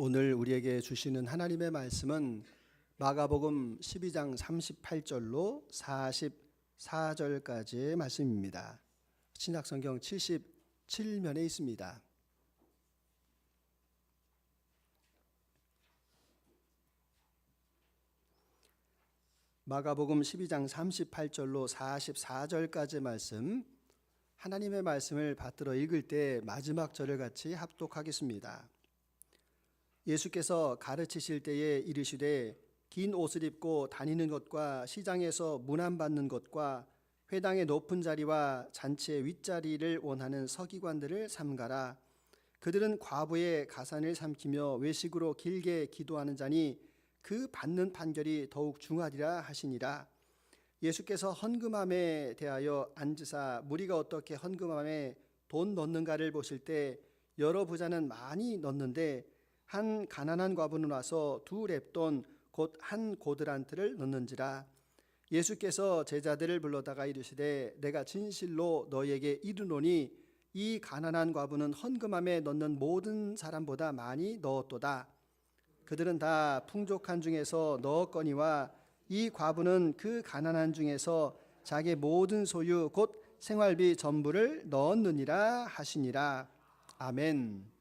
오늘 우리에게 주시는 하나님의 말씀은 마가복음 12장 38절로 44절까지의 말씀입니다. 신약성경 77면에 있습니다. 마가복음 12장 38절로 44절까지의 말씀, 하나님의 말씀을 받들어 읽을 때 마지막 절을 같이 합독하겠습니다. 예수께서 가르치실 때에 이르시되 긴 옷을 입고 다니는 것과 시장에서 문안받는 것과 회당의 높은 자리와 잔치의 윗자리를 원하는 서기관들을 삼가라. 그들은 과부의 가산을 삼키며 외식으로 길게 기도하는 자니 그 받는 판결이 더욱 중하리라 하시니라. 예수께서 헌금함에 대하여 앉으사 무리가 어떻게 헌금함에 돈 넣는가를 보실 때 여러 부자는 많이 넣는데 한 가난한 과부는 와서 2렙돈 곧 한 고드란트를 넣는지라. 예수께서 제자들을 불러다가 이르시되 내가 진실로 너희에게 이르노니 이 가난한 과부는 헌금함에 넣는 모든 사람보다 많이 넣었도다. 그들은 다 풍족한 중에서 넣었거니와 이 과부는 그 가난한 중에서 자기 모든 소유 곧 생활비 전부를 넣었느니라 하시니라. 아멘.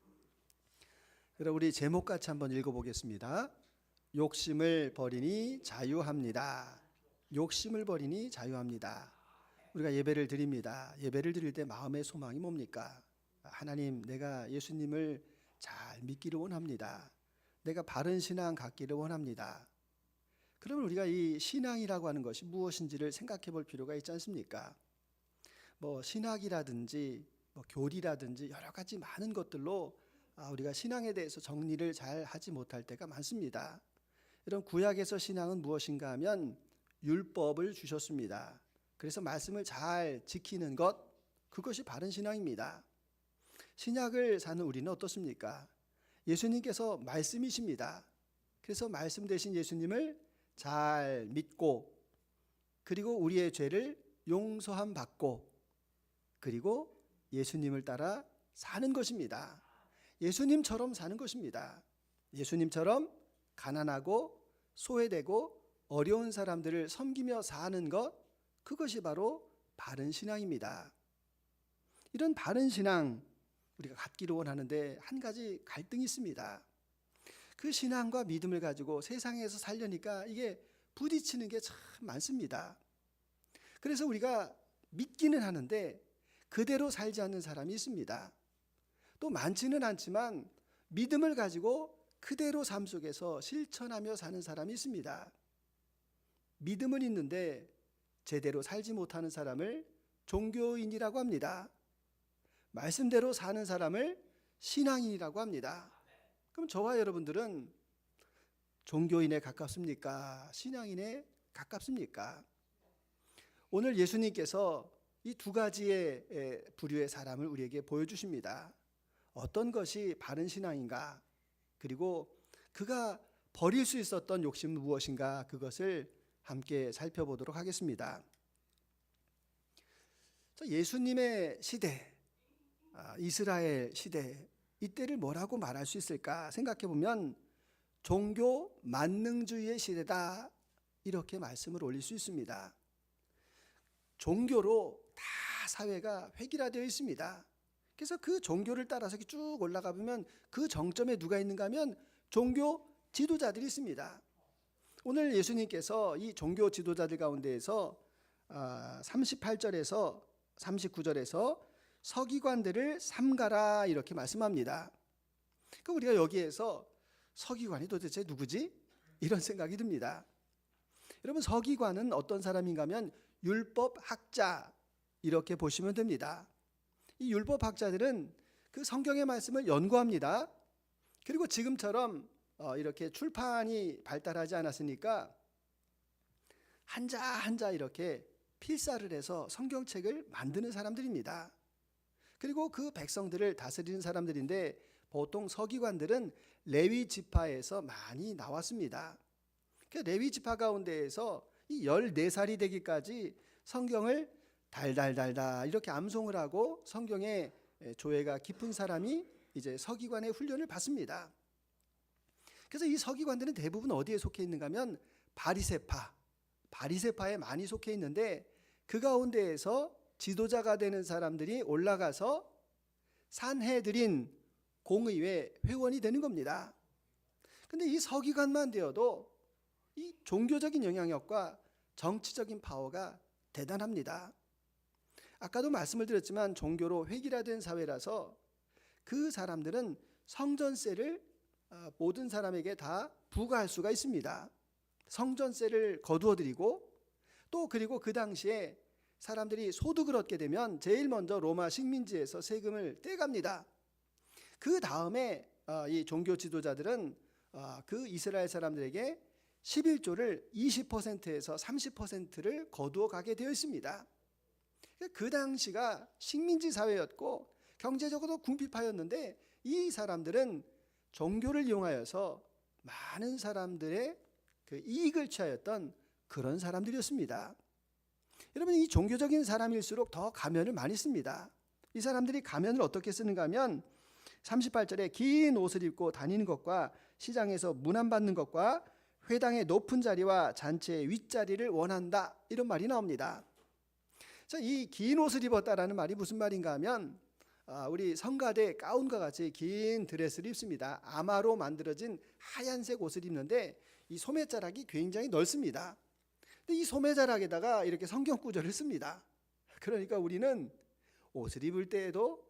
그럼 우리 제목같이 한번 읽어보겠습니다. 욕심을 버리니 자유합니다. 욕심을 버리니 자유합니다. 우리가 예배를 드립니다. 예배를 드릴 때 마음의 소망이 뭡니까? 하나님, 내가 예수님을 잘 믿기를 원합니다. 내가 바른 신앙 갖기를 원합니다. 그러면 우리가 이 신앙이라고 하는 것이 무엇인지를 생각해 볼 필요가 있지 않습니까? 신학이라든지 교리라든지 여러 가지 많은 것들로 우리가 신앙에 대해서 정리를 잘 하지 못할 때가 많습니다. 이런 구약에서 신앙은 무엇인가 하면 율법을 주셨습니다. 그래서 말씀을 잘 지키는 것, 그것이 바른 신앙입니다. 신약을 사는 우리는 어떻습니까? 예수님께서 말씀이십니다. 그래서 말씀 되신 예수님을 잘 믿고, 그리고 우리의 죄를 용서함 받고, 그리고 예수님을 따라 사는 것입니다. 예수님처럼 사는 것입니다. 예수님처럼 가난하고 소외되고 어려운 사람들을 섬기며 사는 것, 그것이 바로 바른 신앙입니다. 이런 바른 신앙 우리가 갖기를 원하는데 한 가지 갈등이 있습니다. 그 신앙과 믿음을 가지고 세상에서 살려니까 이게 부딪히는 게 참 많습니다. 그래서 우리가 믿기는 하는데 그대로 살지 않는 사람이 있습니다. 또 많지는 않지만 믿음을 가지고 그대로 삶 속에서 실천하며 사는 사람이 있습니다. 믿음은 있는데 제대로 살지 못하는 사람을 종교인이라고 합니다. 말씀대로 사는 사람을 신앙인이라고 합니다. 그럼 저와 여러분들은 종교인에 가깝습니까? 신앙인에 가깝습니까? 오늘 예수님께서 이 두 가지의 부류의 사람을 우리에게 보여주십니다. 어떤 것이 바른 신앙인가? 그리고 그가 버릴 수 있었던 욕심은 무엇인가? 그것을 함께 살펴보도록 하겠습니다. 예수님의 시대, 이스라엘 시대, 이때를 뭐라고 말할 수 있을까 생각해 보면 종교 만능주의의 시대다, 이렇게 말씀을 올릴 수 있습니다. 종교로 다 사회가 획일화되어 있습니다. 그래서 그 종교를 따라서 쭉 올라가 보면 그 정점에 누가 있는가 하면 종교 지도자들이 있습니다. 오늘 예수님께서 이 종교 지도자들 가운데에서 38절에서 39절에서 서기관들을 삼가라, 이렇게 말씀합니다. 그럼 우리가 여기에서 서기관이 도대체 누구지? 이런 생각이 듭니다. 여러분, 서기관은 어떤 사람인가 하면 율법학자, 이렇게 보시면 됩니다. 이 율법학자들은 그 성경의 말씀을 연구합니다. 그리고 지금처럼 이렇게 출판이 발달하지 않았으니까 한자 한자 이렇게 필사를 해서 성경책을 만드는 사람들입니다. 그리고 그 백성들을 다스리는 사람들인데 보통 서기관들은 레위 지파에서 많이 나왔습니다. 레위 지파 가운데에서 이 14살이 되기까지 성경을 달달달달 이렇게 암송을 하고 성경에 조예가 깊은 사람이 이제 서기관의 훈련을 받습니다. 그래서 이 서기관들은 대부분 어디에 속해 있는가 하면 바리새파에 많이 속해 있는데, 그 가운데에서 지도자가 되는 사람들이 올라가서 산헤드린 공의회 회원이 되는 겁니다. 근데 이 서기관만 되어도 이 종교적인 영향력과 정치적인 파워가 대단합니다. 아까도 말씀을 드렸지만 종교로 획일화된 사회라서 그 사람들은 성전세를 모든 사람에게 다 부과할 수가 있습니다. 성전세를 거두어 드리고, 또 그리고 그 당시에 사람들이 소득을 얻게 되면 제일 먼저 로마 식민지에서 세금을 떼갑니다. 그 다음에 이 종교 지도자들은 그 이스라엘 사람들에게 11조를 20%에서 30%를 거두어 가게 되어 있습니다. 그 당시가 식민지 사회였고 경제적으로 궁핍하였는데, 이 사람들은 종교를 이용하여서 많은 사람들의 그 이익을 취하였던 그런 사람들이었습니다. 여러분, 이 종교적인 사람일수록 더 가면을 많이 씁니다. 이 사람들이 가면을 어떻게 쓰는가 하면 38절에 긴 옷을 입고 다니는 것과 시장에서 문안받는 것과 회당의 높은 자리와 잔치의 윗자리를 원한다, 이런 말이 나옵니다. 이 긴 옷을 입었다라는 말이 무슨 말인가 하면 우리 성가대 가운과 같이 긴 드레스를 입습니다. 아마로 만들어진 하얀색 옷을 입는데 이 소매자락이 굉장히 넓습니다. 근데 이 소매자락에다가 이렇게 성경 구절을 씁니다. 그러니까 우리는 옷을 입을 때에도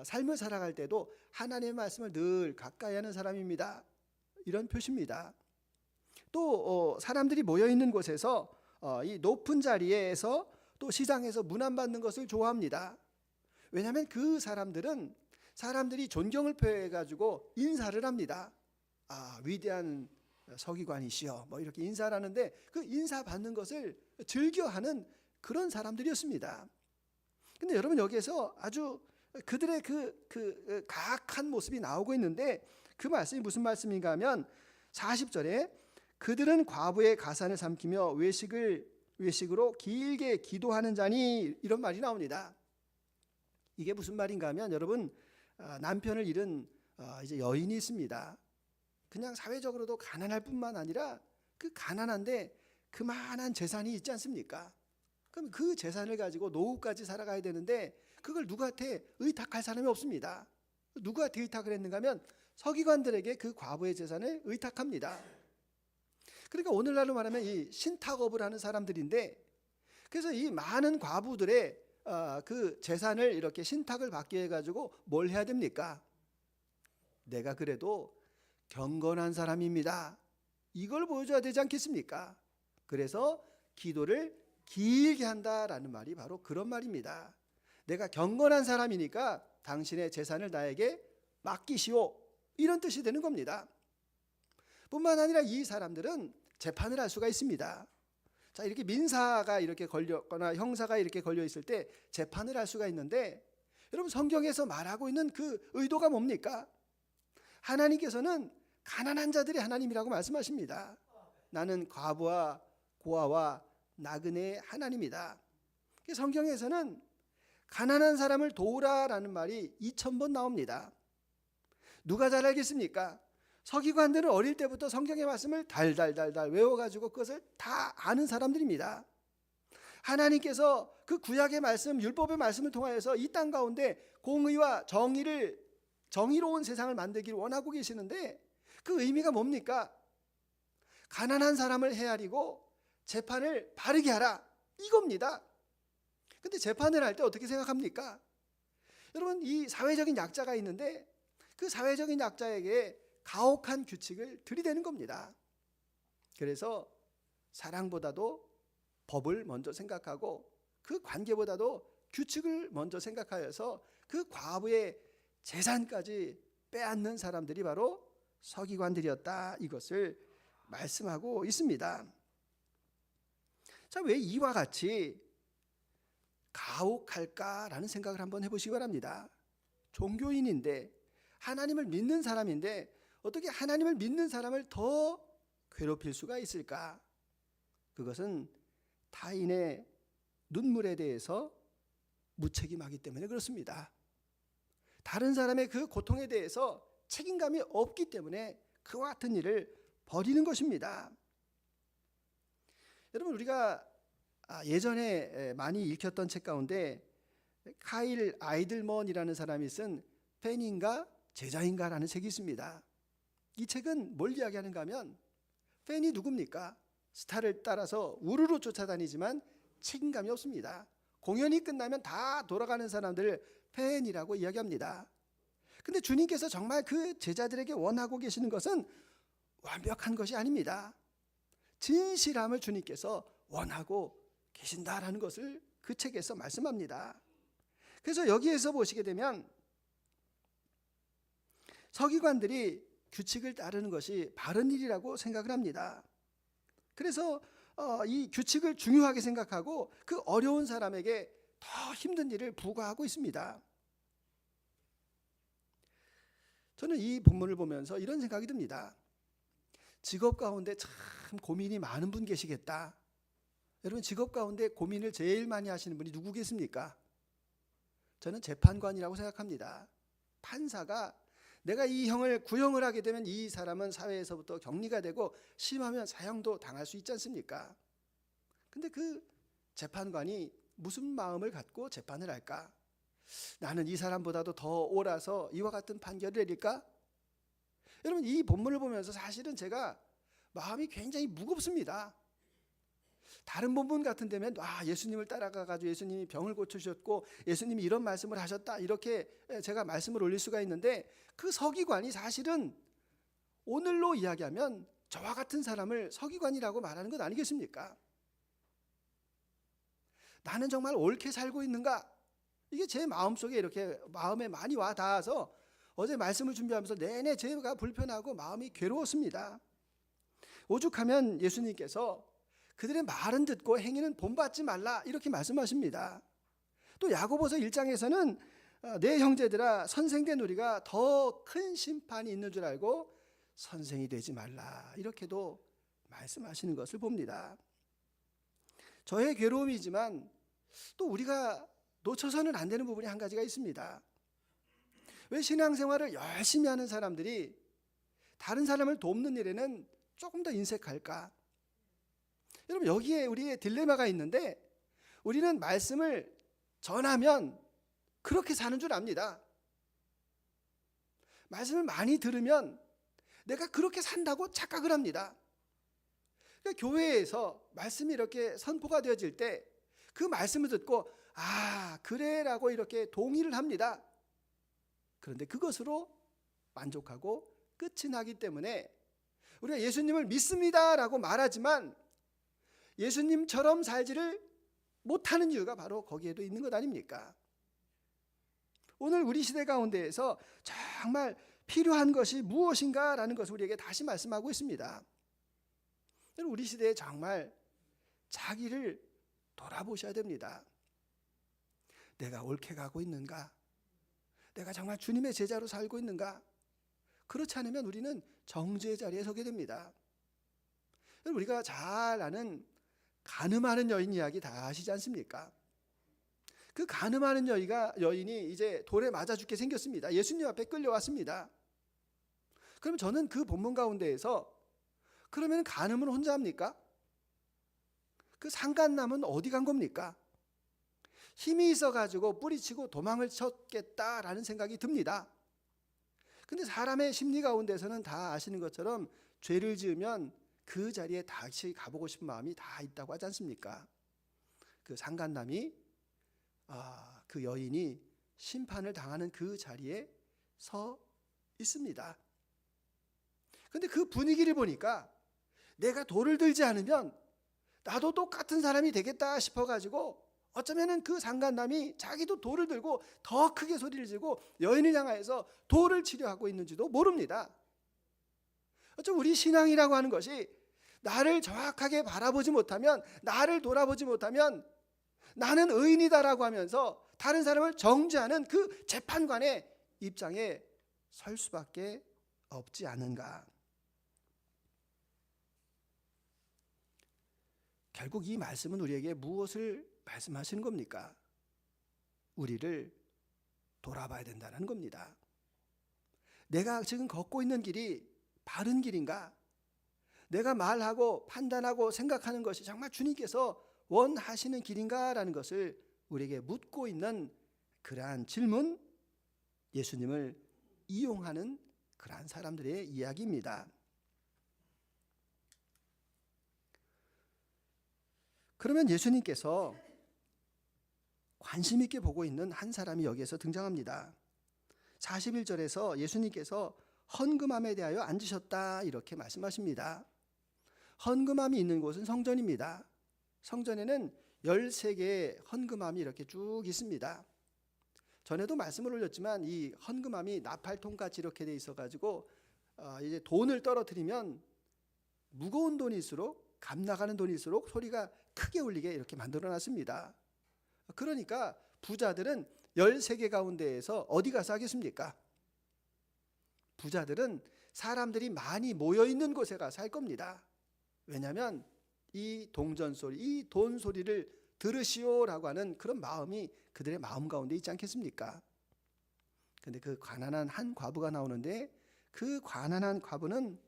삶을 살아갈 때도 하나님의 말씀을 늘 가까이 하는 사람입니다, 이런 표시입니다. 또 사람들이 모여 있는 곳에서 이 높은 자리에서 또 시장에서 문안받는 것을 좋아합니다. 왜냐하면 그 사람들은 사람들이 존경을 표해 가지고 인사를 합니다. 위대한 서기관이시여, 뭐 이렇게 인사를 하는데 그 인사 받는 것을 즐겨하는 그런 사람들이었습니다. 근데 여러분, 여기에서 아주 그들의 그 가악한 모습이 나오고 있는데, 그 말씀이 무슨 말씀인가 하면 40절에 그들은 과부의 가산을 삼키며 외식으로 길게 기도하는 자니, 이런 말이 나옵니다. 이게 무슨 말인가 하면, 여러분, 남편을 잃은 이제 여인이 있습니다. 그냥 사회적으로도 가난할 뿐만 아니라 그 가난한데 그만한 재산이 있지 않습니까? 그럼 그 재산을 가지고 노후까지 살아가야 되는데 그걸 누구한테 의탁할 사람이 없습니다. 누구한테 의탁을 했는가 하면 서기관들에게 그 과부의 재산을 의탁합니다. 그러니까 오늘날로 말하면 이 신탁업을 하는 사람들인데, 그래서 이 많은 과부들의 그 재산을 이렇게 신탁을 받게 해가지고 뭘 해야 됩니까? 내가 그래도 경건한 사람입니다, 이걸 보여줘야 되지 않겠습니까? 그래서 기도를 길게 한다라는 말이 바로 그런 말입니다. 내가 경건한 사람이니까 당신의 재산을 나에게 맡기시오, 이런 뜻이 되는 겁니다. 뿐만 아니라 이 사람들은 재판을 할 수가 있습니다. 자, 이렇게 민사가 이렇게 걸렸거나 형사가 이렇게 걸려 있을 때 재판을 할 수가 있는데, 여러분, 성경에서 말하고 있는 그 의도가 뭡니까? 하나님께서는 가난한 자들의 하나님이라고 말씀하십니다. 나는 과부와 고아와 나그네의 하나님이다. 성경에서는 가난한 사람을 도우라라는 말이 2000번 나옵니다. 누가 잘 알겠습니까? 서기관들은 어릴 때부터 성경의 말씀을 달달달달 외워가지고 그것을 다 아는 사람들입니다. 하나님께서 그 구약의 말씀, 율법의 말씀을 통하여서 이 땅 가운데 공의와 정의로운 세상을 만들기를 원하고 계시는데, 그 의미가 뭡니까? 가난한 사람을 헤아리고 재판을 바르게 하라, 이겁니다. 근데 재판을 할 때 어떻게 생각합니까? 여러분, 이 사회적인 약자가 있는데 그 사회적인 약자에게 가혹한 규칙을 들이대는 겁니다. 그래서 사랑보다도 법을 먼저 생각하고 그 관계보다도 규칙을 먼저 생각하여서 그 과부의 재산까지 빼앗는 사람들이 바로 서기관들이었다, 이것을 말씀하고 있습니다. 자, 왜 이와 같이 가혹할까라는 생각을 한번 해보시기 바랍니다. 종교인인데, 하나님을 믿는 사람인데 어떻게 하나님을 믿는 사람을 더 괴롭힐 수가 있을까? 그것은 타인의 눈물에 대해서 무책임하기 때문에 그렇습니다. 다른 사람의 그 고통에 대해서 책임감이 없기 때문에 그와 같은 일을 버리는 것입니다. 여러분, 우리가 예전에 많이 읽혔던 책 가운데 카일 아이들먼이라는 사람이 쓴 팬인가 제자인가라는 책이 있습니다. 이 책은 뭘 이야기하는가 하면, 팬이 누굽니까? 스타를 따라서 우르르 쫓아다니지만 책임감이 없습니다. 공연이 끝나면 다 돌아가는 사람들을 팬이라고 이야기합니다. 근데 주님께서 정말 그 제자들에게 원하고 계시는 것은 완벽한 것이 아닙니다. 진실함을 주님께서 원하고 계신다라는 것을 그 책에서 말씀합니다. 그래서 여기에서 보시게 되면 서기관들이 규칙을 따르는 것이 바른 일이라고 생각을 합니다. 그래서 이 규칙을 중요하게 생각하고 그 어려운 사람에게 더 힘든 일을 부과하고 있습니다. 저는 이 본문을 보면서 이런 생각이 듭니다. 직업 가운데 참 고민이 많은 분 계시겠다. 여러분, 직업 가운데 고민을 제일 많이 하시는 분이 누구 계십니까? 저는 재판관이라고 생각합니다. 판사가 내가 이 형을 구형을 하게 되면 이 사람은 사회에서부터 격리가 되고 심하면 사형도 당할 수 있지 않습니까? 근데 그 재판관이 무슨 마음을 갖고 재판을 할까? 나는 이 사람보다도 더 옳아서 이와 같은 판결을 내릴까? 여러분, 이 본문을 보면서 사실은 제가 마음이 굉장히 무겁습니다. 다른 본문 같은 데면 예수님을 따라가가지고 예수님이 병을 고쳐주셨고 예수님이 이런 말씀을 하셨다, 이렇게 제가 말씀을 올릴 수가 있는데, 그 서기관이 사실은 오늘로 이야기하면 저와 같은 사람을 서기관이라고 말하는 것 아니겠습니까? 나는 정말 옳게 살고 있는가? 이게 제 마음속에 이렇게 마음에 많이 와 닿아서 어제 말씀을 준비하면서 내내 제가 불편하고 마음이 괴로웠습니다. 오죽하면 예수님께서 그들의 말은 듣고 행위는 본받지 말라, 이렇게 말씀하십니다. 또 야고보서 1장에서는 내 형제들아, 선생된 우리가 더 큰 심판이 있는 줄 알고 선생이 되지 말라, 이렇게도 말씀하시는 것을 봅니다. 저의 괴로움이지만 또 우리가 놓쳐서는 안 되는 부분이 한 가지가 있습니다. 왜 신앙생활을 열심히 하는 사람들이 다른 사람을 돕는 일에는 조금 더 인색할까? 여러분, 여기에 우리의 딜레마가 있는데, 우리는 말씀을 전하면 그렇게 사는 줄 압니다. 말씀을 많이 들으면 내가 그렇게 산다고 착각을 합니다. 그러니까 교회에서 말씀이 이렇게 선포가 되어질 때 그 말씀을 듣고 그래라고 이렇게 동의를 합니다. 그런데 그것으로 만족하고 끝이 나기 때문에 우리가 예수님을 믿습니다라고 말하지만 예수님처럼 살지를 못하는 이유가 바로 거기에도 있는 것 아닙니까? 오늘 우리 시대 가운데에서 정말 필요한 것이 무엇인가라는 것을 우리에게 다시 말씀하고 있습니다. 우리 시대에 정말 자기를 돌아보셔야 됩니다. 내가 옳게 가고 있는가? 내가 정말 주님의 제자로 살고 있는가? 그렇지 않으면 우리는 정죄의 자리에 서게 됩니다. 우리가 잘 아는 간음하는 여인 이야기 다 아시지 않습니까? 그 간음하는 여인이 이제 돌에 맞아 죽게 생겼습니다. 예수님 앞에 끌려왔습니다. 그럼 저는 그 본문 가운데에서 그러면 간음은 혼자 합니까? 그 상간남은 어디 간 겁니까? 힘이 있어가지고 뿌리치고 도망을 쳤겠다라는 생각이 듭니다. 근데 사람의 심리 가운데서는 다 아시는 것처럼 죄를 지으면 그 자리에 다시 가보고 싶은 마음이 다 있다고 하지 않습니까? 그 상간남이 그 여인이 심판을 당하는 그 자리에 서 있습니다. 근데 그 분위기를 보니까 내가 돌을 들지 않으면 나도 똑같은 사람이 되겠다 싶어가지고 어쩌면은 그 상간남이 자기도 돌을 들고 더 크게 소리를 지르고 여인을 향하여서 돌을 치려 하고 있는지도 모릅니다. 어쩜 우리 신앙이라고 하는 것이 나를 정확하게 바라보지 못하면, 나를 돌아보지 못하면 나는 의인이다라고 하면서 다른 사람을 정죄하는 그 재판관의 입장에 설 수밖에 없지 않은가. 결국 이 말씀은 우리에게 무엇을 말씀하시는 겁니까? 우리를 돌아봐야 된다는 겁니다. 내가 지금 걷고 있는 길이 바른 길인가? 내가 말하고 판단하고 생각하는 것이 정말 주님께서 원하시는 길인가라는 것을 우리에게 묻고 있는 그러한 질문, 예수님을 이용하는 그러한 사람들의 이야기입니다. 그러면 예수님께서 관심 있게 보고 있는 한 사람이 여기에서 등장합니다. 41절에서 예수님께서 헌금함에 대하여 앉으셨다 이렇게 말씀하십니다. 헌금함이 있는 곳은 성전입니다. 성전에는 13개의 헌금함이 이렇게 쭉 있습니다. 전에도 말씀을 올렸지만 이 헌금함이 나팔통같이 이렇게 돼 있어가지고 이제 돈을 떨어뜨리면 무거운 돈일수록 값 나가는 돈일수록 소리가 크게 울리게 이렇게 만들어놨습니다. 그러니까 부자들은 13개 가운데에서 어디 가서 하겠습니까? 부자들은 사람들이 많이 모여있는 곳에 가서 할 겁니다. 왜냐하면 이 동전 소리, 이 돈 소리를 들으시오라고 하는 그런 마음이 그들의 마음 가운데 있지 않겠습니까? 그런데 그 가난한 한 과부가 나오는데 그 가난한 과부는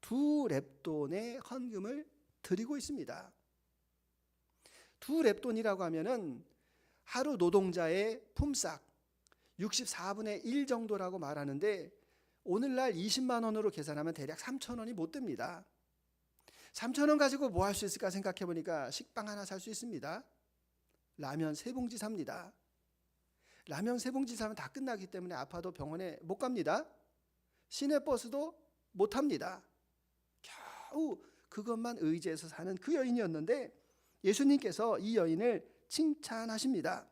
2렙돈의 헌금을 드리고 있습니다. 2렙돈이라고 하면은 하루 노동자의 품삯 64분의 1 정도라고 말하는데 오늘날 20만 원으로 계산하면 대략 3천 원이 못 됩니다. 3천 원 가지고 뭐 할 수 있을까 생각해 보니까 식빵 하나 살 수 있습니다. 라면 3봉지 삽니다. 라면 3봉지 사면 다 끝나기 때문에 아파도 병원에 못 갑니다. 시내버스도 못 탑니다. 겨우 그것만 의지해서 사는 그 여인이었는데 예수님께서 이 여인을 칭찬하십니다.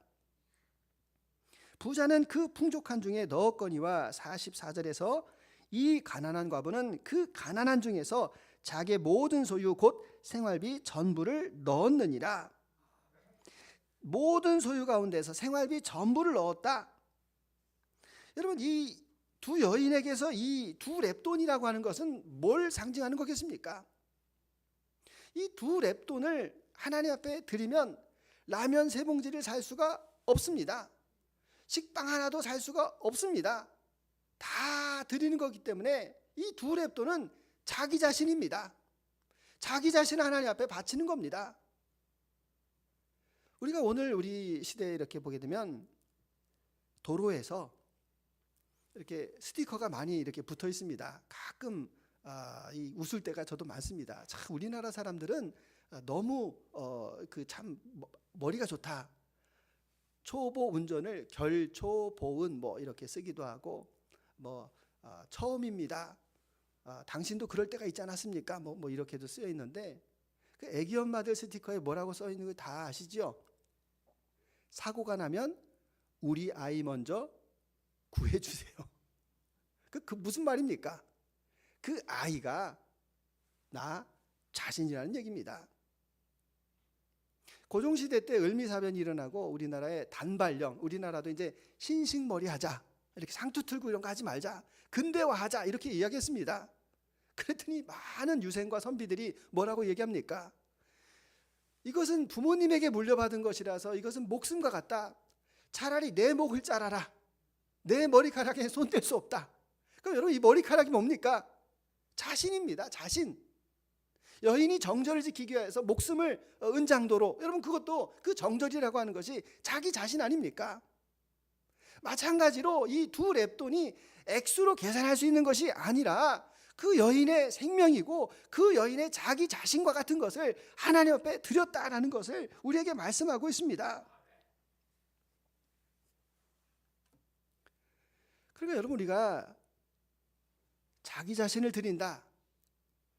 부자는 그 풍족한 중에 넣었거니와 44절에서 이 가난한 과부는 그 가난한 중에서 자기의 모든 소유 곧 생활비 전부를 넣었느니라. 모든 소유 가운데서 생활비 전부를 넣었다. 여러분 이 두 여인에게서 이 2렙돈이라고 하는 것은 뭘 상징하는 거겠습니까? 이 2렙돈을 하나님 앞에 드리면 라면 3봉지를 살 수가 없습니다. 식빵 하나도 살 수가 없습니다. 다 드리는 거기 때문에 이 2렙돈은 자기 자신입니다. 자기 자신을 하나님 앞에 바치는 겁니다. 우리가 오늘 우리 시대에 이렇게 보게 되면 도로에서 이렇게 스티커가 많이 이렇게 붙어 있습니다. 가끔 웃을 때가 저도 많습니다. 참 우리나라 사람들은 너무 그 참 머리가 좋다. 초보 운전을 결초보은 뭐 이렇게 쓰기도 하고 뭐 처음입니다. 당신도 그럴 때가 있지 않았습니까? 뭐 이렇게도 쓰여 있는데 그 애기 엄마들 스티커에 뭐라고 써 있는 거 다 아시죠? 사고가 나면 우리 아이 먼저 구해주세요. 그 무슨 말입니까? 그 아이가 나 자신이라는 얘기입니다. 고종시대 때 을미사변이 일어나고 우리나라의 단발령, 우리나라도 이제 흰식머리 하자, 이렇게 상투 틀고 이런 거 하지 말자, 근대화하자 이렇게 이야기했습니다. 그랬더니 많은 유생과 선비들이 뭐라고 얘기합니까? 이것은 부모님에게 물려받은 것이라서 이것은 목숨과 같다. 차라리 내 목을 자라라. 내 머리카락에 손댈 수 없다. 그럼 여러분 이 머리카락이 뭡니까? 자신입니다. 자신. 여인이 정절을 지키기 위해서 목숨을 은장도로, 여러분 그것도 그 정절이라고 하는 것이 자기 자신 아닙니까? 마찬가지로 이 2렙돈이 액수로 계산할 수 있는 것이 아니라 그 여인의 생명이고 그 여인의 자기 자신과 같은 것을 하나님 앞에 드렸다라는 것을 우리에게 말씀하고 있습니다. 그러니까 여러분 우리가 자기 자신을 드린다.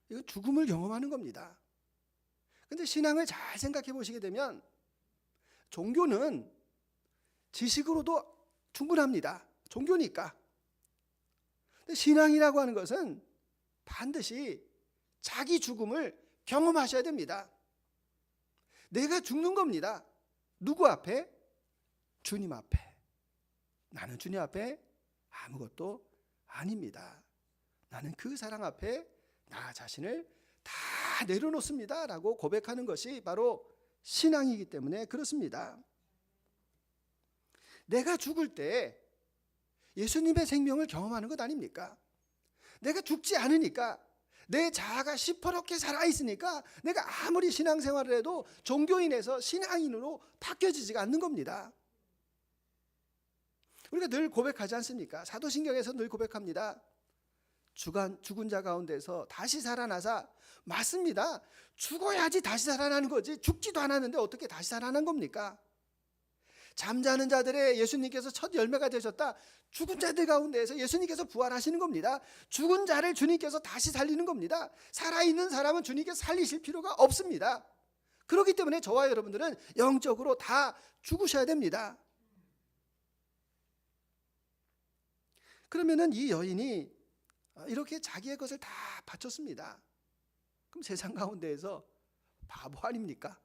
이건 죽음을 경험하는 겁니다. 그런데 신앙을 잘 생각해 보시게 되면 종교는 지식으로도 충분합니다. 종교니까. 근데 신앙이라고 하는 것은 반드시 자기 죽음을 경험하셔야 됩니다. 내가 죽는 겁니다. 누구 앞에? 주님 앞에. 나는 주님 앞에 아무것도 아닙니다. 나는 그 사랑 앞에 나 자신을 다 내려놓습니다 라고 고백하는 것이 바로 신앙이기 때문에 그렇습니다. 내가 죽을 때 예수님의 생명을 경험하는 것 아닙니까? 내가 죽지 않으니까, 내 자아가 시퍼렇게 살아있으니까 내가 아무리 신앙생활을 해도 종교인에서 신앙인으로 바뀌어지지가 않는 겁니다. 우리가 늘 고백하지 않습니까? 사도신경에서 늘 고백합니다. 죽은 자 가운데서 다시 살아나사, 맞습니다. 죽어야지 다시 살아나는 거지, 죽지도 않았는데 어떻게 다시 살아난 겁니까? 잠자는 자들의 예수님께서 첫 열매가 되셨다. 죽은 자들 가운데에서 예수님께서 부활하시는 겁니다. 죽은 자를 주님께서 다시 살리는 겁니다. 살아있는 사람은 주님께서 살리실 필요가 없습니다. 그렇기 때문에 저와 여러분들은 영적으로 다 죽으셔야 됩니다. 그러면은 이 여인이 이렇게 자기의 것을 다 바쳤습니다. 그럼 세상 가운데에서 바보 아닙니까?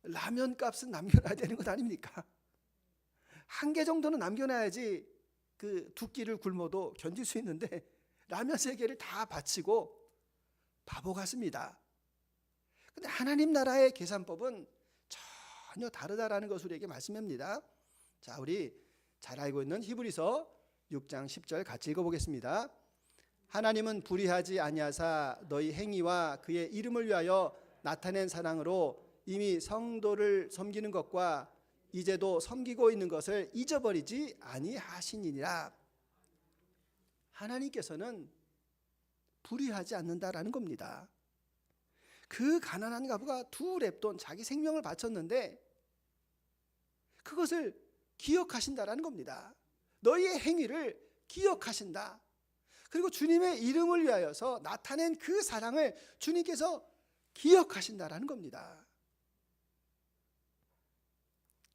라면 값은 남겨놔야 되는 것 아닙니까? 한 개 정도는 남겨놔야지 그 두 끼를 굶어도 견딜 수 있는데 라면 3개를 다 바치고 바보 같습니다. 근데 하나님 나라의 계산법은 전혀 다르다라는 것을 우리에게 말씀합니다. 자, 우리 잘 알고 있는 히브리서 6장 10절 같이 읽어보겠습니다. 하나님은 불의하지 아니하사 너희 행위와 그의 이름을 위하여 나타낸 사랑으로 이미 성도를 섬기는 것과 이제도 섬기고 있는 것을 잊어버리지 아니하시니라. 하나님께서는 불의하지 않는다라는 겁니다. 그 가난한 과부가 2렙돈 자기 생명을 바쳤는데 그것을 기억하신다라는 겁니다. 너희의 행위를 기억하신다. 그리고 주님의 이름을 위하여서 나타낸 그 사랑을 주님께서 기억하신다라는 겁니다.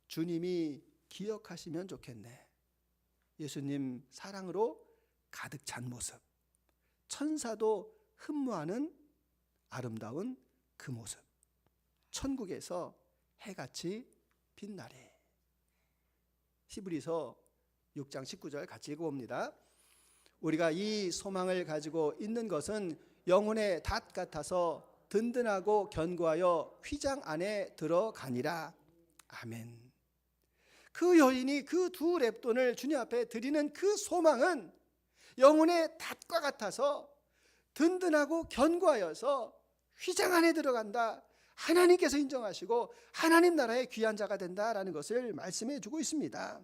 주님이 기억하시면 좋겠네. 예수님 사랑으로 가득 찬 모습, 천사도 흠모하는 아름다운 그 모습, 천국에서 해같이 빛나리. 히브리서 6장 19절 같이 읽어봅니다. 우리가 이 소망을 가지고 있는 것은 영혼의 닷 같아서 든든하고 견고하여 휘장 안에 들어가니라. 아멘. 그 여인이 그 2렙돈을 주님 앞에 드리는 그 소망은 영혼의 닷과 같아서 든든하고 견고하여서 휘장 안에 들어간다. 하나님께서 인정하시고 하나님 나라의 귀한 자가 된다라는 것을 말씀해 주고 있습니다.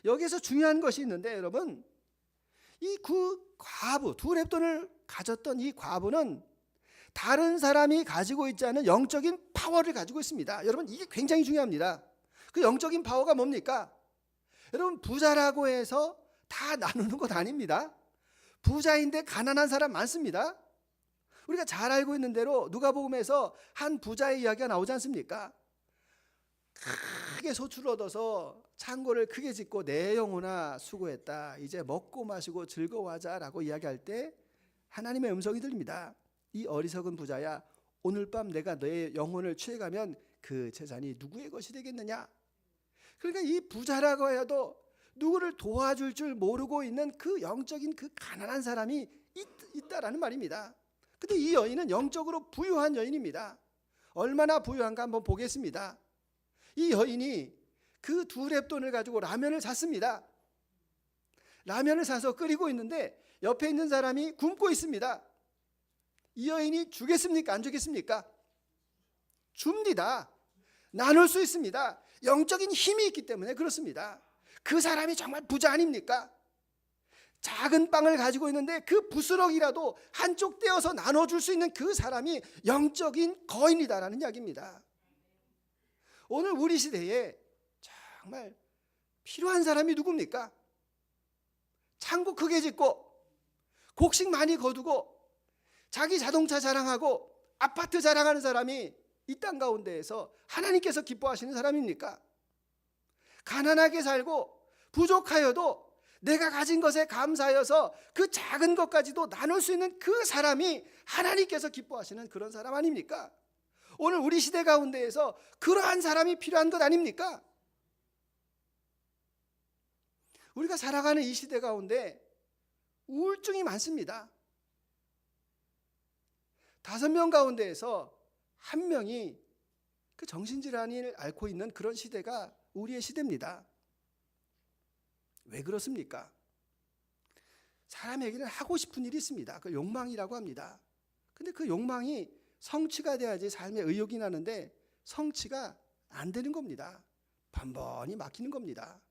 여기서 중요한 것이 있는데 여러분, 이 과부, 2렙돈을 가졌던 이 과부는 다른 사람이 가지고 있지 않은 영적인 파워를 가지고 있습니다. 여러분, 이게 굉장히 중요합니다. 그 영적인 파워가 뭡니까? 여러분, 부자라고 해서 다 나누는 것 아닙니다. 부자인데 가난한 사람 많습니다. 우리가 잘 알고 있는 대로 누가복음에서 한 부자의 이야기가 나오지 않습니까? 크게 소출을 얻어서 창고를 크게 짓고 내 영혼아 수고했다. 이제 먹고 마시고 즐거워하자라고 이야기할 때 하나님의 음성이 들립니다. 이 어리석은 부자야, 오늘 밤 내가 너의 영혼을 취해가면 그 재산이 누구의 것이 되겠느냐? 그러니까 이 부자라고 해도 누구를 도와줄 줄 모르고 있는 그 영적인 그 가난한 사람이 있다라는 말입니다. 근데 이 여인은 영적으로 부유한 여인입니다. 얼마나 부유한가 한번 보겠습니다. 이 여인이 그 2렙돈을 가지고 라면을 샀습니다. 라면을 사서 끓이고 있는데 옆에 있는 사람이 굶고 있습니다. 이 여인이 주겠습니까? 안 주겠습니까? 줍니다. 나눌 수 있습니다. 영적인 힘이 있기 때문에 그렇습니다. 그 사람이 정말 부자 아닙니까? 작은 빵을 가지고 있는데 그 부스럭이라도 한쪽 떼어서 나눠줄 수 있는 그 사람이 영적인 거인이다라는 이야기입니다. 오늘 우리 시대에 정말 필요한 사람이 누굽니까? 창고 크게 짓고 곡식 많이 거두고 자기 자동차 자랑하고 아파트 자랑하는 사람이 이 땅 가운데에서 하나님께서 기뻐하시는 사람입니까? 가난하게 살고 부족하여도 내가 가진 것에 감사하여서 그 작은 것까지도 나눌 수 있는 그 사람이 하나님께서 기뻐하시는 그런 사람 아닙니까? 오늘 우리 시대 가운데에서 그러한 사람이 필요한 것 아닙니까? 우리가 살아가는 이 시대 가운데 우울증이 많습니다. 5명 가운데에서 1명이 그 정신질환을 앓고 있는 그런 시대가 우리의 시대입니다. 왜 그렇습니까? 사람에게는 하고 싶은 일이 있습니다. 그 욕망이라고 합니다. 근데 그 욕망이 성취가 돼야지 삶에 의욕이 나는데 성취가 안 되는 겁니다. 번번이 막히는 겁니다.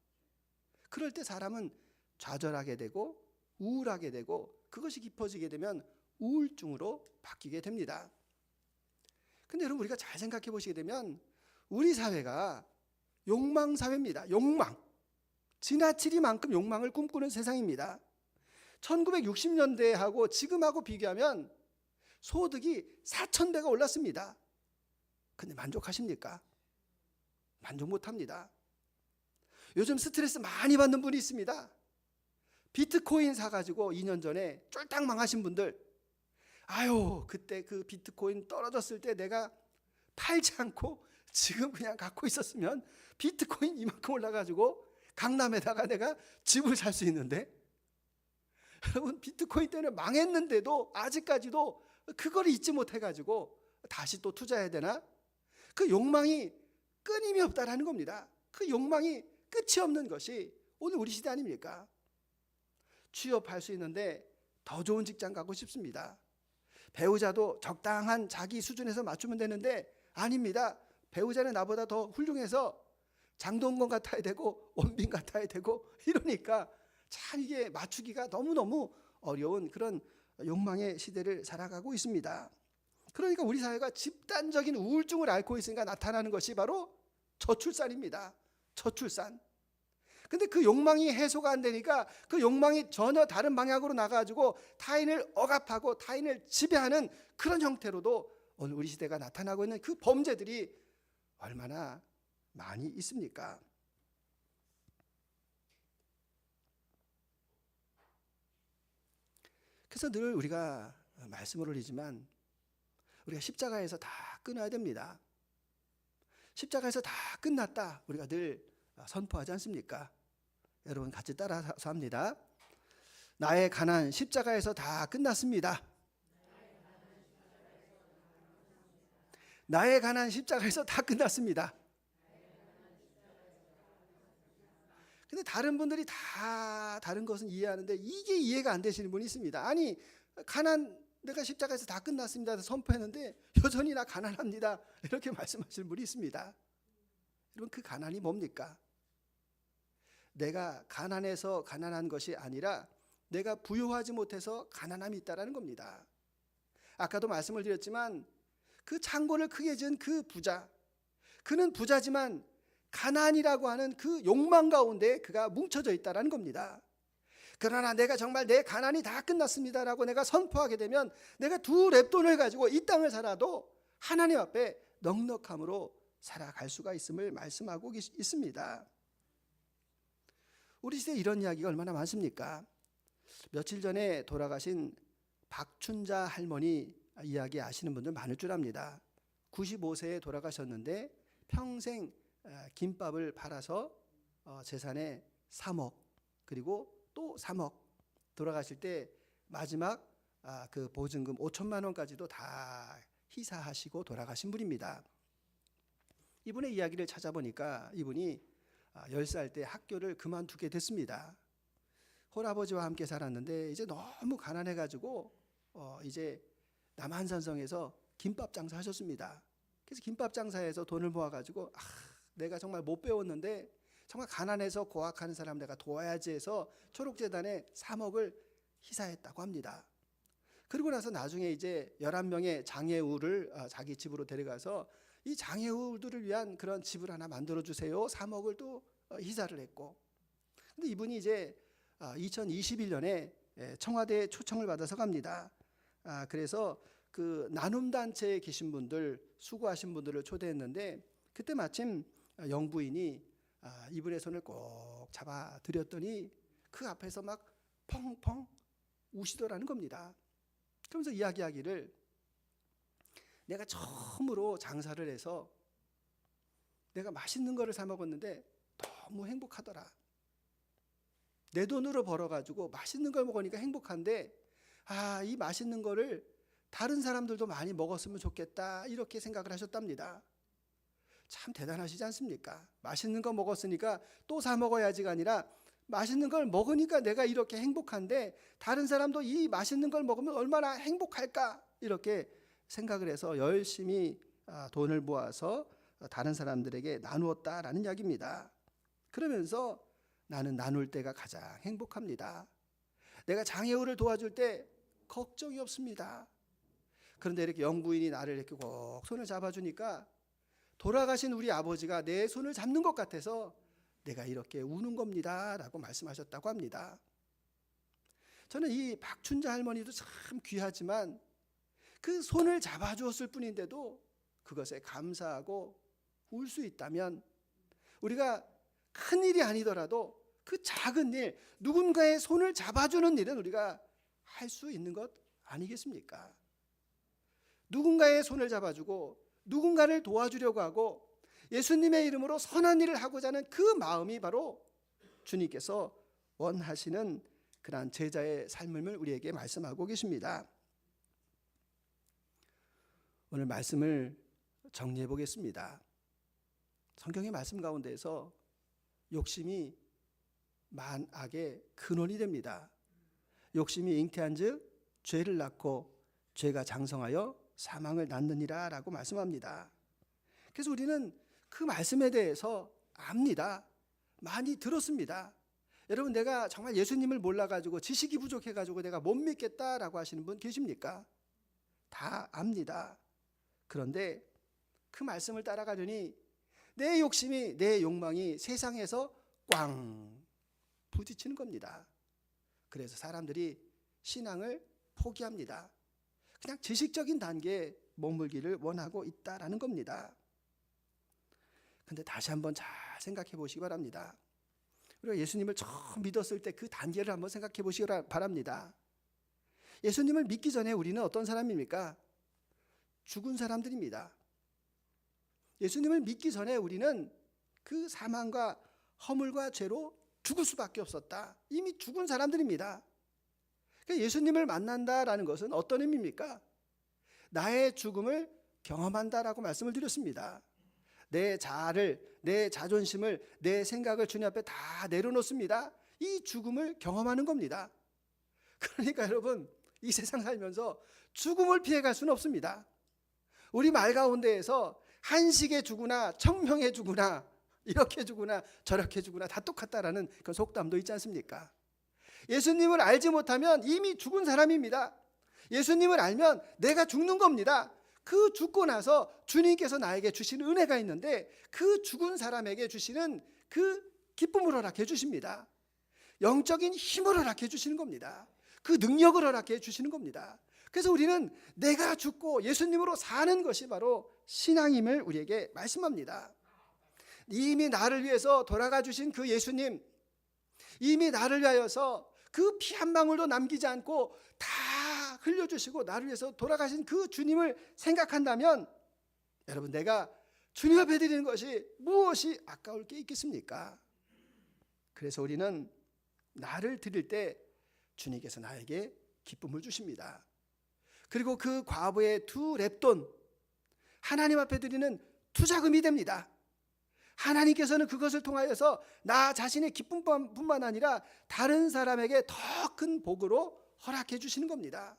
그럴 때 사람은 좌절하게 되고 우울하게 되고 그것이 깊어지게 되면 우울증으로 바뀌게 됩니다. 근데 여러분 우리가 잘 생각해 보시게 되면 우리 사회가 욕망 사회입니다. 욕망. 지나치리만큼 욕망을 꿈꾸는 세상입니다. 1960년대하고 지금하고 비교하면 소득이 4,000배가 올랐습니다. 근데 만족하십니까? 만족 못합니다. 요즘 스트레스 많이 받는 분이 있습니다. 비트코인 사가지고 2년 전에 쫄딱 망하신 분들, 아유 그때 그 비트코인 떨어졌을 때 내가 팔지 않고 지금 그냥 갖고 있었으면 비트코인 이만큼 올라가지고 강남에다가 내가 집을 살 수 있는데, 여러분 비트코인 때문에 망했는데도 아직까지도 그걸 잊지 못해가지고 다시 또 투자해야 되나? 그 욕망이 끊임이 없다라는 겁니다. 그 욕망이 끝이 없는 것이 오늘 우리 시대 아닙니까? 취업할 수 있는데 더 좋은 직장 가고 싶습니다. 배우자도 적당한 자기 수준에서 맞추면 되는데 아닙니다. 배우자는 나보다 더 훌륭해서 장동건 같아야 되고 원빈 같아야 되고 이러니까 참 이게 맞추기가 너무너무 어려운 그런 욕망의 시대를 살아가고 있습니다. 그러니까 우리 사회가 집단적인 우울증을 앓고 있으니까 나타나는 것이 바로 저출산입니다. 저출산. 근데 그 욕망이 해소가 안 되니까 그 욕망이 전혀 다른 방향으로 나가가지고 타인을 억압하고 타인을 지배하는 그런 형태로도 오늘 우리 시대가 나타나고 있는 그 범죄들이 얼마나 많이 있습니까? 그래서 늘 우리가 말씀을 올리지만 우리가 십자가에서 다 끊어야 됩니다. 십자가에서 다 끝났다 우리가 늘 선포하지 않습니까? 여러분 같이 따라서 합니다. 나의 가난 십자가에서 다 끝났습니다. 나의 가난 십자가에서 다 끝났습니다. 근데 다른 분들이 다 다른 것은 이해하는데 이게 이해가 안 되시는 분이 있습니다. 아니 가난 내가 십자가에서 다 끝났습니다 선포했는데 여전히 나 가난합니다 이렇게 말씀하시는 분이 있습니다. 여러분 그 가난이 뭡니까? 내가 가난해서 가난한 것이 아니라 내가 부유하지 못해서 가난함이 있다는 겁니다. 아까도 말씀을 드렸지만 그 창고를 크게 지은 그 부자, 그는 부자지만 가난이라고 하는 그 욕망 가운데 그가 뭉쳐져 있다는 겁니다. 그러나 내가 정말 내 가난이 다 끝났습니다라고 내가 선포하게 되면 내가 두 랩돈을 가지고 이 땅을 살아도 하나님 앞에 넉넉함으로 살아갈 수가 있음을 말씀하고 있습니다. 우리 시대에 이런 이야기가 얼마나 많습니까? 며칠 전에 돌아가신 박춘자 할머니 이야기 아시는 분들 많을 줄 압니다. 95세에 돌아가셨는데 평생 김밥을 팔아서 재산의 3억 그리고 또 3억 돌아가실 때 마지막 그 보증금 5천만 원까지도 다 희사하시고 돌아가신 분입니다. 이분의 이야기를 찾아보니까 이분이 10살 때 학교를 그만두게 됐습니다. 홀아버지와 함께 살았는데 이제 너무 가난해가지고 이제 남한산성에서 김밥 장사 하셨습니다. 그래서 김밥 장사해서 돈을 모아가지고 내가 정말 못 배웠는데 정말 가난해서 고학하는 사람 내가 도와야지 해서 초록재단에 3억을 희사했다고 합니다. 그리고 나서 나중에 이제 11명의 장애우를 자기 집으로 데려가서 이 장애우들을 위한 그런 집을 하나 만들어주세요. 3억을 또 희사를 했고, 근데 이분이 이제 2021년에 청와대에 초청을 받아서 갑니다. 그래서 그 나눔단체에 계신 분들, 수고하신 분들을 초대했는데 그때 마침 영부인이 이분의 손을 꼭 잡아드렸더니 그 앞에서 막 펑펑 우시더라는 겁니다. 그러면서 이야기하기를 내가 처음으로 장사를 해서 내가 맛있는 거를 사 먹었는데 너무 행복하더라. 내 돈으로 벌어가지고 맛있는 걸 먹으니까 행복한데 이 맛있는 거를 다른 사람들도 많이 먹었으면 좋겠다 이렇게 생각을 하셨답니다. 참 대단하시지 않습니까? 맛있는 거 먹었으니까 또 사 먹어야지가 아니라 맛있는 걸 먹으니까 내가 이렇게 행복한데 다른 사람도 이 맛있는 걸 먹으면 얼마나 행복할까 이렇게 생각을 해서 열심히 돈을 모아서 다른 사람들에게 나누었다라는 이야기입니다. 그러면서 나는 나눌 때가 가장 행복합니다. 내가 장애우를 도와줄 때 걱정이 없습니다. 그런데 이렇게 영부인이 나를 이렇게 꼭 손을 잡아주니까 돌아가신 우리 아버지가 내 손을 잡는 것 같아서 내가 이렇게 우는 겁니다 라고 말씀하셨다고 합니다. 저는 이 박춘자 할머니도 참 귀하지만 그 손을 잡아주었을 뿐인데도 그것에 감사하고 울 수 있다면 우리가 큰 일이 아니더라도 그 작은 일, 누군가의 손을 잡아주는 일은 우리가 할 수 있는 것 아니겠습니까? 누군가의 손을 잡아주고 누군가를 도와주려고 하고 예수님의 이름으로 선한 일을 하고자 하는 그 마음이 바로 주님께서 원하시는 그러한 제자의 삶을 우리에게 말씀하고 계십니다. 오늘 말씀을 정리해 보겠습니다. 성경의 말씀 가운데에서 욕심이 만악의 근원이 됩니다. 욕심이 잉태한즉 죄를 낳고 죄가 장성하여 사망을 낳느니라 라고 말씀합니다. 그래서 우리는 그 말씀에 대해서 압니다. 많이 들었습니다. 여러분, 내가 정말 예수님을 몰라가지고 지식이 부족해가지고 내가 못 믿겠다라고 하시는 분 계십니까? 다 압니다. 그런데 그 말씀을 따라가려니 내 욕심이, 내 욕망이 세상에서 꽝 부딪히는 겁니다. 그래서 사람들이 신앙을 포기합니다. 그냥 지식적인 단계에 머물기를 원하고 있다라는 겁니다. 근데 다시 한번 잘 생각해 보시기 바랍니다. 우리가 예수님을 처음 믿었을 때 그 단계를 한번 생각해 보시기 바랍니다. 예수님을 믿기 전에 우리는 어떤 사람입니까? 죽은 사람들입니다. 예수님을 믿기 전에 우리는 그 사망과 허물과 죄로 죽을 수밖에 없었다. 이미 죽은 사람들입니다. 그러니까 예수님을 만난다라는 것은 어떤 의미입니까? 나의 죽음을 경험한다라고 말씀을 드렸습니다. 내 자아를, 내 자존심을, 내 생각을 주님 앞에 다 내려놓습니다. 이 죽음을 경험하는 겁니다. 그러니까 여러분, 이 세상 살면서 죽음을 피해갈 수는 없습니다. 우리 말 가운데에서 한식에 죽으나 청명에 죽으나 이렇게 죽으나 저렇게 죽으나 다 똑같다라는 그런 속담도 있지 않습니까? 예수님을 알지 못하면 이미 죽은 사람입니다. 예수님을 알면 내가 죽는 겁니다. 그 죽고 나서 주님께서 나에게 주시는 은혜가 있는데 그 죽은 사람에게 주시는 그 기쁨을 허락해 주십니다. 영적인 힘을 허락해 주시는 겁니다. 그 능력을 허락해 주시는 겁니다. 그래서 우리는 내가 죽고 예수님으로 사는 것이 바로 신앙임을 우리에게 말씀합니다. 이미 나를 위해서 돌아가 주신 그 예수님, 이미 나를 위하여서 그 피 한 방울도 남기지 않고 다 흘려주시고 나를 위해서 돌아가신 그 주님을 생각한다면 여러분, 내가 주님 앞에 드리는 것이 무엇이 아까울 게 있겠습니까? 그래서 우리는 나를 드릴 때 주님께서 나에게 기쁨을 주십니다. 그리고 그 과부의 두 렙돈, 하나님 앞에 드리는 투자금이 됩니다. 하나님께서는 그것을 통하여서 나 자신의 기쁨뿐만 아니라 다른 사람에게 더 큰 복으로 허락해 주시는 겁니다.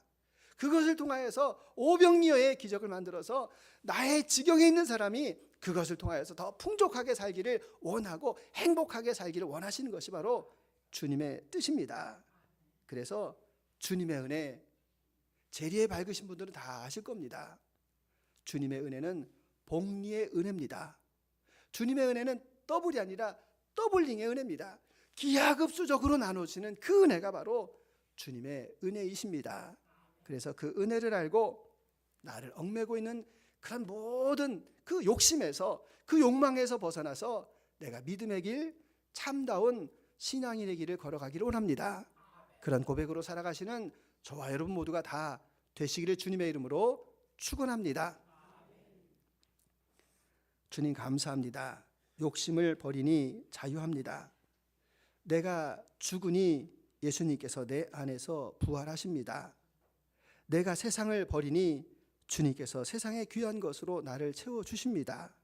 그것을 통하여서 오병이어의 기적을 만들어서 나의 지경에 있는 사람이 그것을 통하여서 더 풍족하게 살기를 원하고 행복하게 살기를 원하시는 것이 바로 주님의 뜻입니다. 그래서 주님의 은혜, 재리에 밝으신 분들은 다 아실 겁니다. 주님의 은혜는 복리의 은혜입니다. 주님의 은혜는 더블이 아니라 더블링의 은혜입니다. 기하급수적으로 나눠지는 그 은혜가 바로 주님의 은혜이십니다. 그래서 그 은혜를 알고 나를 얽매고 있는 그런 모든 그 욕심에서, 그 욕망에서 벗어나서 내가 믿음의 길, 참다운 신앙인의 길을 걸어가기를 원합니다. 그런 고백으로 살아가시는 저와 여러분 모두가 다 되시기를 주님의 이름으로 축원합니다. 주님 감사합니다. 욕심을 버리니 자유합니다. 내가 죽으니 예수님께서 내 안에서 부활하십니다. 내가 세상을 버리니 주님께서 세상의 귀한 것으로 나를 채워주십니다.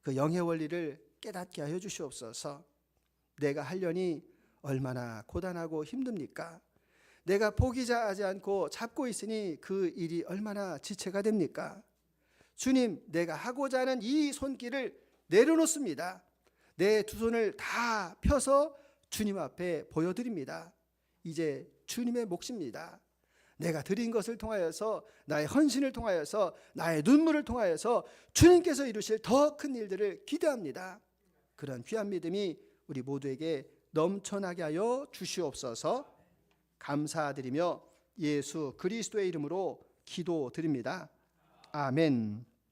그 영의 원리를 깨닫게 하여 주시옵소서. 내가 하려니 얼마나 고단하고 힘듭니까? 내가 포기하지 않고 잡고 있으니 그 일이 얼마나 지체가 됩니까? 주님, 내가 하고자 하는 이 손길을 내려놓습니다. 내 두 손을 다 펴서 주님 앞에 보여드립니다. 이제 주님의 몫입니다. 내가 드린 것을 통하여서, 나의 헌신을 통하여서, 나의 눈물을 통하여서 주님께서 이루실 더 큰 일들을 기대합니다. 그런 귀한 믿음이 우리 모두에게 넘쳐나게 하여 주시옵소서. 감사드리며 예수 그리스도의 이름으로 기도드립니다. 아멘.